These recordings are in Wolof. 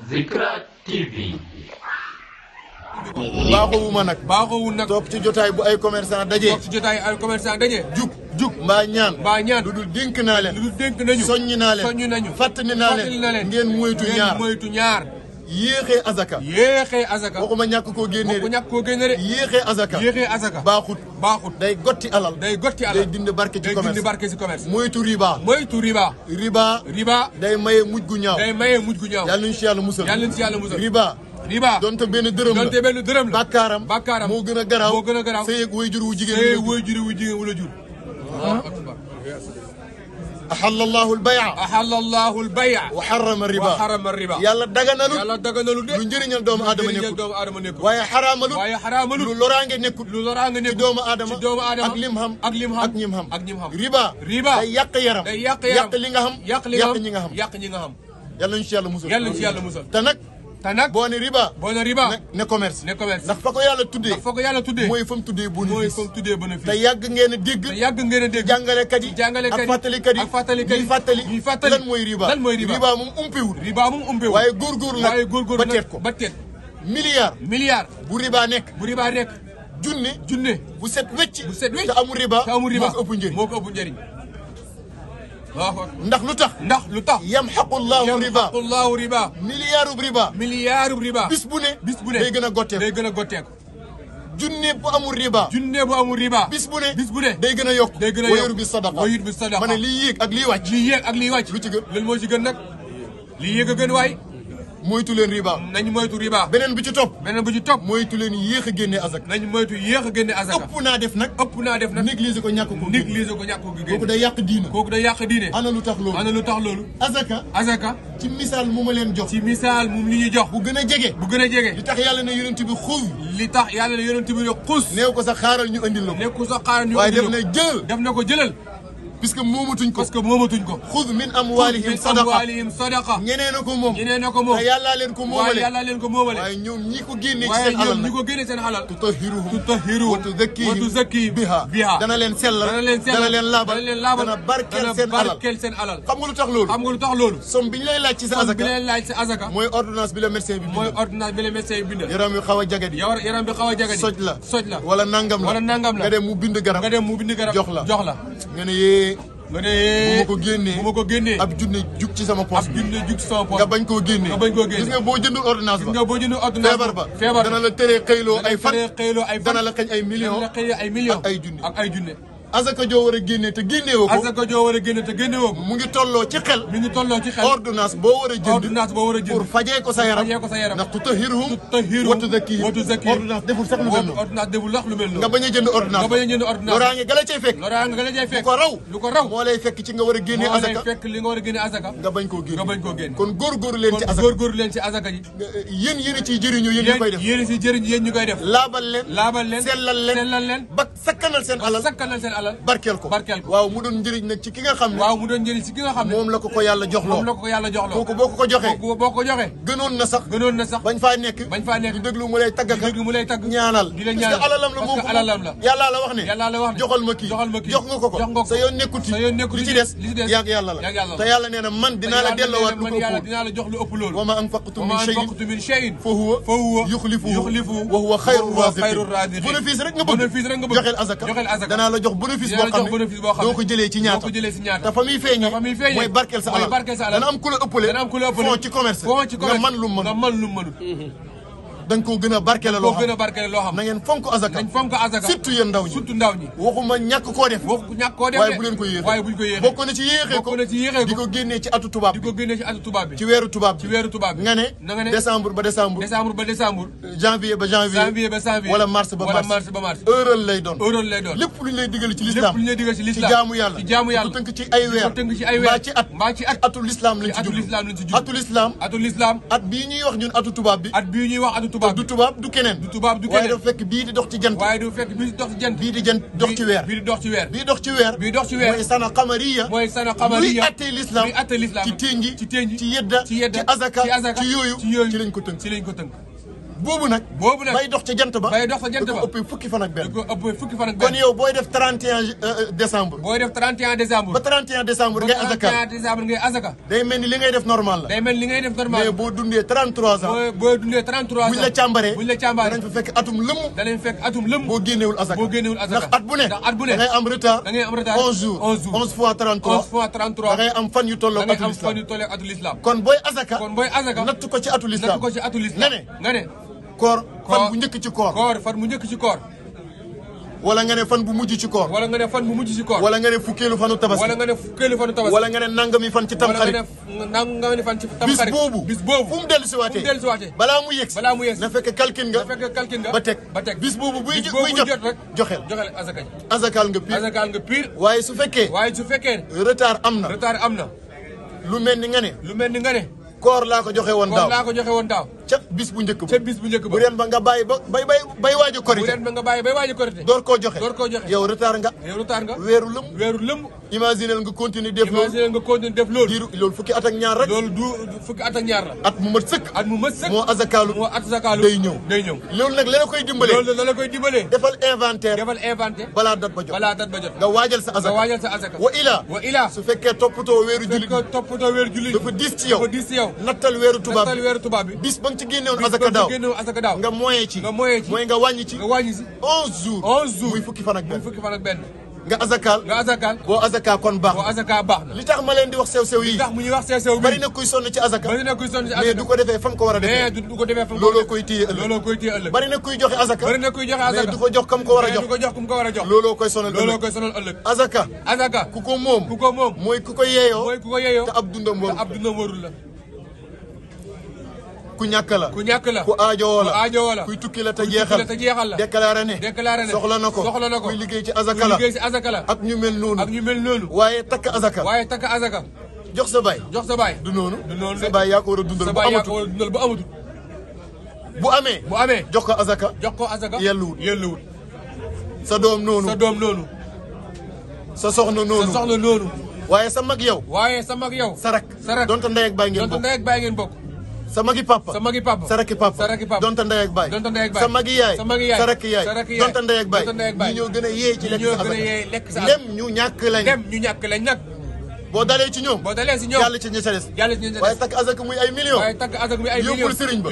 Zikra TV. baaxoowul nag toog ci jotaay bu ay commerçant daje. jug mbaa ñaan lu dul dénk naa leen soññi naa leen fàttali naa leen ngeen moytu ñaar yéexee azaka waxuma ñàkk koo génnee de yéexee azaka baaxut day gotti alal day dindi barke ci commerce moytu riba day maye mujj gu ñaaw yàlla nañu ci yàlla musal riba donte benn dërëm la bàkkaaram moo gën a garaaw sëy ak waajur wu jigéen wala jur أحل الله البيع وحرم الربا يلا دغنالو لو نجيرنال دوم ادم نيكو واي حرامالو لو لورانغي نيكو دوم ادم اك ليم هم اك نيم هم ربا day yàq yaram yàq li nga xam yàq ñi nga xam yàlla insha Allah musal te nag boo ne riba ne commerce ndax fa ko yàlla tuddee mooy fa mu tuddee bénéfice te yàgg ngeen a dégg jàngalekat yi ak fàttalikat yi ñuy fàttali lan mooy riba moom umpewul waaye góorgóorlu nag ba teet milliard bu riba nekk junne bu set wecc te amul riba moo ko ëpp njëriñ ndax lu tax yamhaqu Allahu riba milliardu riba bis bu ne day gën a gotteeku junne bu amul riba bis bu ne day gën a yokk wayur bi sadaqa ma ne lii yéeg ak lii wàcc lu ci gën lan moo ci gën nag lii yéeg a gën waay moytu leen riba nañ moytu riba beneen bi ci topp moytu leen yéex a génne azaka ëpp naa def nag négliger ko ñàkk ko kooku day yàq diine ana lu tax loolu azaka ci misaal mu ma leen jox li ñu jox bu gën a jege li tax yàlla ne yonent bi xus neew ko sax xaaral ñu andil la ko waaye def na ko jëlal puisque moomatuñ ko xud min amwalihim sadaqa ñeneen a ko moom te yàllaa leen ko moomale waaye ñoom ñi ko génnee ci seen alal tutahhiruhum wa tuzakkihim biha dana leen sellal dana leen laabal dana barkeel seen alal xam nga lu tax loolu somme bi ñu lay laaj ci sa azaka mooy ordonnance bi la médecin bi bind yaram bi xaw a jagadi soj la wala nangam la nga dem mu bind garab jox la nga ne bu ma ko génnee ab junne jug ci sama poche nga bañ koo génnee gis nga boo jëndul ordonnance ba feebar dana la tëree xëyloo ay fan dana la xëñ ay millions ak ay junne azaka joo war a génnee te génnewoo ko mu ngi tolloo ci xel ordonnance boo war a jënd pour fajee ko sa yaram ndax tutahhiruhum wa tuzakkihim ordonnance deful sax lu mel noonu nga bañ a jënd ordonnance loraange gala cay fekk lu ko raw moo lay fekk ci nga war a génnee azaka nga bañ koo génne kon góorgóorlu leen ci azaka ji yéen ciy jëriñu yéen ñu koy def laabal leen sellal leen ba sakkanal seen alal barkeel ko waaw mu doon njëriñ nag ci ki nga xam ne moom la ko yàlla joxloo kooku boo ko joxee gënoon na sax bañ faa nekk di déglu mu lay tagg ñaanal parce que alalam la moo ko yàlla la wax ne joxal ma kii jox nga ko sa yoon nekkuti li ci des yàgg yàlla la te yàlla nee na man dinaa la delloowaat lu ëpp loolu wa ma anfaqtum min shay'in fa huwa yukhlifuhu wa huwa khayru raziqin bénéfice rek nga bëgg joxel azaka danaa la jox bénéfice boo xam ne doo ko jëlee ci ñaata te fa muy feeñee mooy barkeel sa alal dana am ku la ëppale fond ci commerce nga man lu mënut da nga koo gën a barkeele loo xam na ngeen fonk azaka surtout yéen ndaw ñi waxuma ñàkk koo def waaye bu leen ko yéexee bokk na ci yéexee ko di ko génnee ci atu tubaab bi ci weeru tubaab bi nga ne décembre ba décembre janvier ba janvier wala mars ba mars heure lay doon lépp lu ñu lay digal ci l'islam ci jaamu yàlla du tënk ci ay weer mbaa ci at atul islam lañ ci jublu atul islam at bii ñuy wax ñun atu tubaab bi du tubaab du keneen waaye dafa fekk bii di dox ci jant bii di dox ci weer bii dox ci weer mooy sana qamariya luy attee l'islam ci ténji ci yedda ci azaka ci yooyu ci lañ ko tënk boobu nag bay dox ca jant ba ëpp fukki fan ak benn kon yow booy def 31 décembre booy def 31 décembre ba 31 décembre ngay azaka 31 décembre ngay azaka day mel ni li ngay def normal la mais boo dundee 33 ans boo dundee 33 ans buñ la càmbaree danañ fa fekk atum lëmm boo génnewul azaka ndax at bu ne da ngay am retard 11 jours 11 fois 33 da ngay am fan yu tolloo atu l'islam kon booy azaka natt ko ci atu l'islam nga ne koor fan bu njëkk ci koor fan bu njëkk ci koor wala nga ne fan bu mujj ci koor wala nga ne fan bu mujj ci koor wala nga ne fukkeelu fanu tabaski wala nga ne nangami fan ci tamxarit bis boobu fu mu dellu si waatee balaa mu yegg na fekk calcul nga ba teg bis boobu buy jot rek joxeel azakal nga pire waaye su fekkee retard am na lu mel ni nga ne koor laa ko joxe woon daaw ca bis bu njëkk ba bu ren ba nga bàyyi ba bay waaj a korite door koo joxe yow retard nga weeru lëm imaginel nga continuer def loolu loolu fukki at ak ñaar rek at mu mat sëkk moo azakaalu day ñëw loolu nag la koy dimbalee defal inventaire balaa dat ba jot nga waajal sa azaka wa ila su fekkee toppatoo weeru jullit dafa diis ci yow nattal weeru tubaab bi bis ba nga ci génnewoon azaka daaw nga moye ci mooy nga wàññi ci 11 jours muy fukki fan ak benn nga azakal boo azaka kon baax na li tax ma leen di wax sew yi bari na kuy sonn ci azaka mais du ko defee fa nga ko war a defee looloo koy téye ëllëg bari na kuy joxe azaka mais du ko jox kam ko war a jox looloo koy sonal ëllëg azaka ku ko moom mooy ku ko yeeyoo te ab dundam warul la ku ñàkk la ku aajowoo la kuy tukki la te jeexal déclaré ne soxla na ko kuy liggéey ci azaka la ak ñu mel noonu waaye takk azaka jox sa baay du noonu sa baay yaa ko war a dundal bu amatul bu amee jox ko azaka yelluwut sa doom noonu sa soxna noonu waaye sa mag yow sa rak donte ndey ak baay ngeen bokk sa magi papa sa rakki papa donte ndey ak baay sa magi yaay sa rakki yaay donte ndey ak baay ñi ñoo gën a yee ci lekk sa azaka ndem ñu ñàkk lañ nag boo dalee ci ñoom jàll ci ñi sa des waaye takk azaka muy ay millions yóbbul sëriñ ba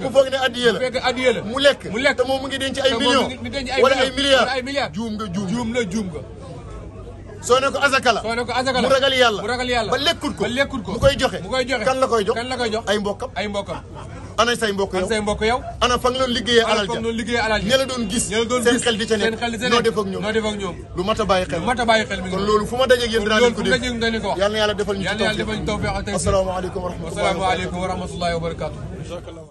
ku foog ne addiye la mu lekk te moom mu ngi denc ay millions wala ay milliards juum nga soo ne ko azaka la mu ragal yàlla ba lekkut ko mu koy joxe kan la koy jox ay mbokkam ana say mbokk yow ana fa nga doon liggéeyee alal ja ña la doon gis seen xel di ca nekk noo def ak ñoom lu mat a bàyyi xel kon loolu fu ma dajeeg yéen dinaa leen ko def yal na yàlla defal ñu ci tawfiq asalaamaaleykum wa rahmatullahi wa barakatuh